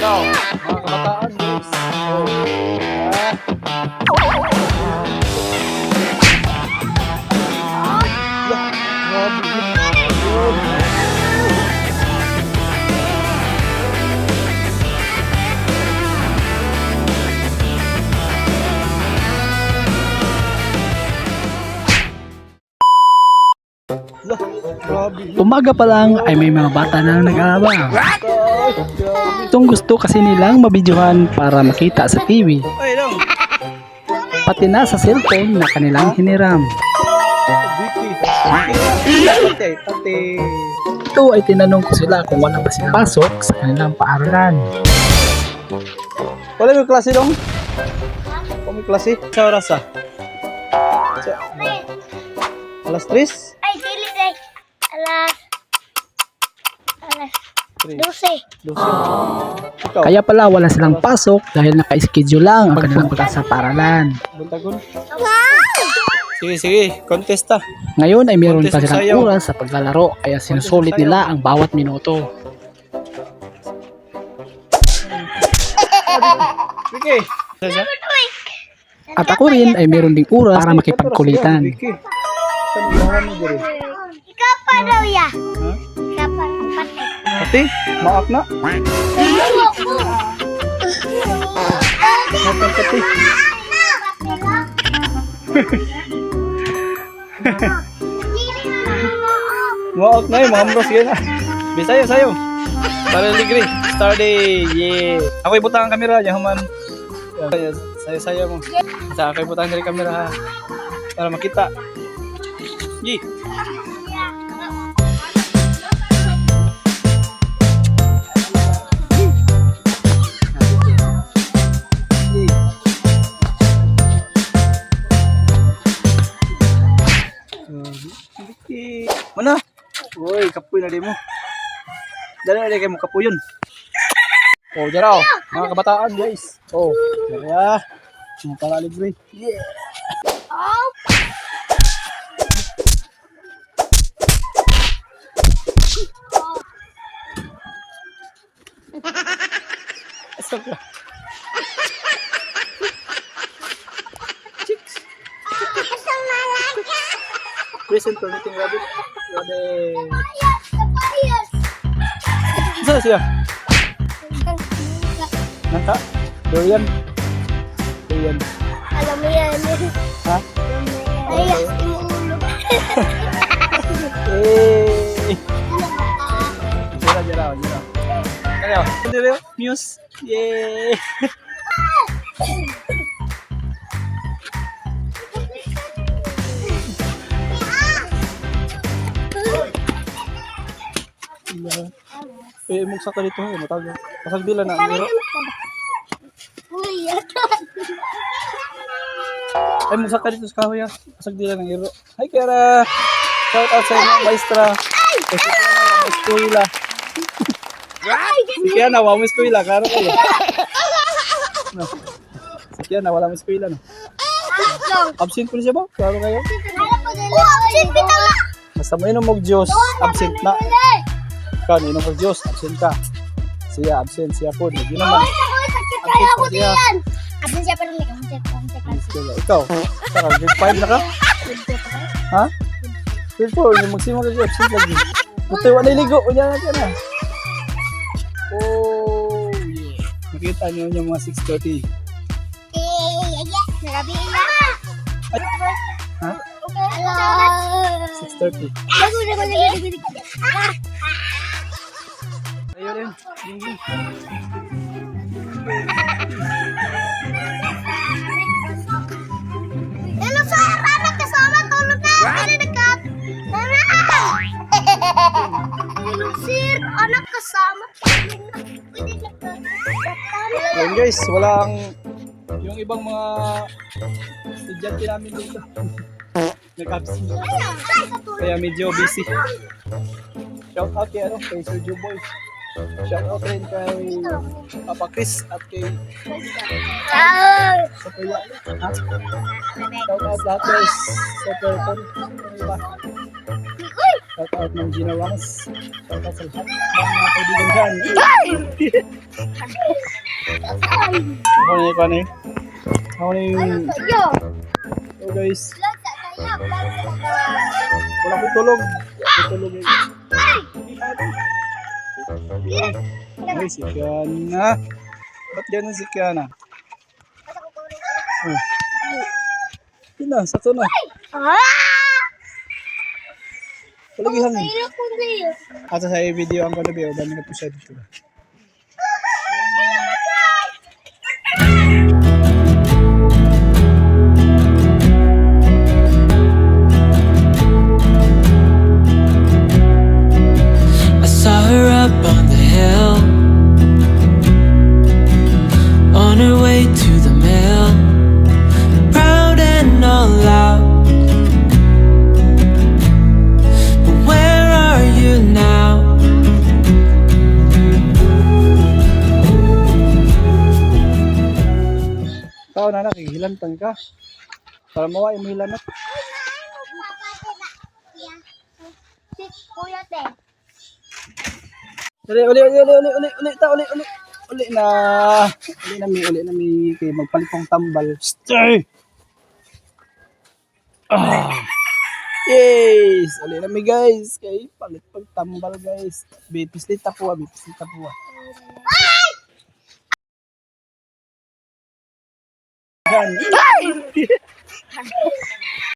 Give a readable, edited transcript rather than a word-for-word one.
Jaraw, mga kabataan guys. Oh. Umaga pa lang ay may mga bata na nag-aabang. Itong gusto kasi nilang mabidyohan para makita sa TV. Pati na sa cellphone na kanilang hiniram. Ito ay tinanong ko sila kung wala pa silang pasok sa kanilang paaralan. Wala may klase dong? Wala may klase? Sa oras ah? Alas 3? Ay, dili day. Alas 12. 12. Ikaw? Kaya pala wala silang pasok dahil naka-schedule lang ang kanilang punta sa paaralan. Buntagon? Sige, contesta. Ngayon ay meron pa Contest silang sayaw. oras sa paglalaro kaya sinusulit nila ang bawat minuto. Sige. At ako rin ay meron ding oras para makipagkulitan. Ikaw pa daw ya. Ha? Ikaw pa patay. Ate, maak na. Maak ate. Maak na eh, mamros yan na. Bisayo, sayo. Para ligri. Star day. Yeah. Ako ibutang ang kamera. Yaman. Sayo mo. Sa ako ibutang ang kamera ha. Para makita. Yeah. Mana? Uy, kapoy na di mo. Dali na di kayo mo kapuyon. Oh, Jaraw. Mga kabataan, guys. Oh, kaya. Mga para libre. Yeah. Oh. Asal ka. Present for meeting rabbit. Rabbit. Saan siya? Nanta? Durian? Durian. Alam mo yan. Ha? Ay, imulog. Eh. Jaraw. Jaraw. Jaraw. Muse. Yay. Eh, mugsa ka dito. Matag. Pasag bila na. Pero, ay, mugsa ka dito sa kahoy. Pasag bila ng iro. Hi, Kera. Shout out sa inyo, maestra. Kasi na eskwela. Si Kiana, wala mo eskwela. Karo kayo. No. Si Kiana, wala mo eskwela. No? Absent po siya ba? Karo kayo? Basta mo inom mong Diyos, absent na. Ikaw, inom mong Diyos, absent ka. Siya, absent. Siya po. Hindi naman. Absent pa siya. Absent siya pa rin. Eskwela. Ikaw, saka, grade 5 na ka? Ha? Grade 4, yung magsimang ka absent lagi. Buti, wala iligo. Unya na ka na. Oh, yeah. Nakita niyo yung mga 6:30. Ha? 6:30. Ayun rin. Hello, sir. Anak kasama tulog na. Ano dekat? Hello, sir. Anak kasama. Ayun guys, walang yung ibang mga estudyante namin dito. Nag-absent. Kaya medyo busy. Shout out kay Sergio Boy. Shout out rin kay Papa Chris at kay sa kuya. Ha? Shout out lahat guys sa Perton. Ano ba? Shout out ng Ginawas. Shout out sa lahat ng mga kaibigan dyan. Ako na yung Ako na yung... Yo! So guys, Vlog sa kanya, vlog sa kanya. wala ko tulog. Wala ko tulog guys. Ay, si Kiana. Ba't ganun si Kiana? Oh. Yun na, sakto na. Palagihan mo. Pero kung ngayon. At sa video ang kanabi, o dami na po siya dito. I saw her up on the hill, on her way to the mill, proud and all out. But where are you now? Tao na nakihilantang ka. Para mawa yung hilanat. Kuya te. Uli na mi kay magpalit ng tambal. Stay. Yes, uli na mi guys. Kay palit pag tambal guys. Bipislita po. Yan.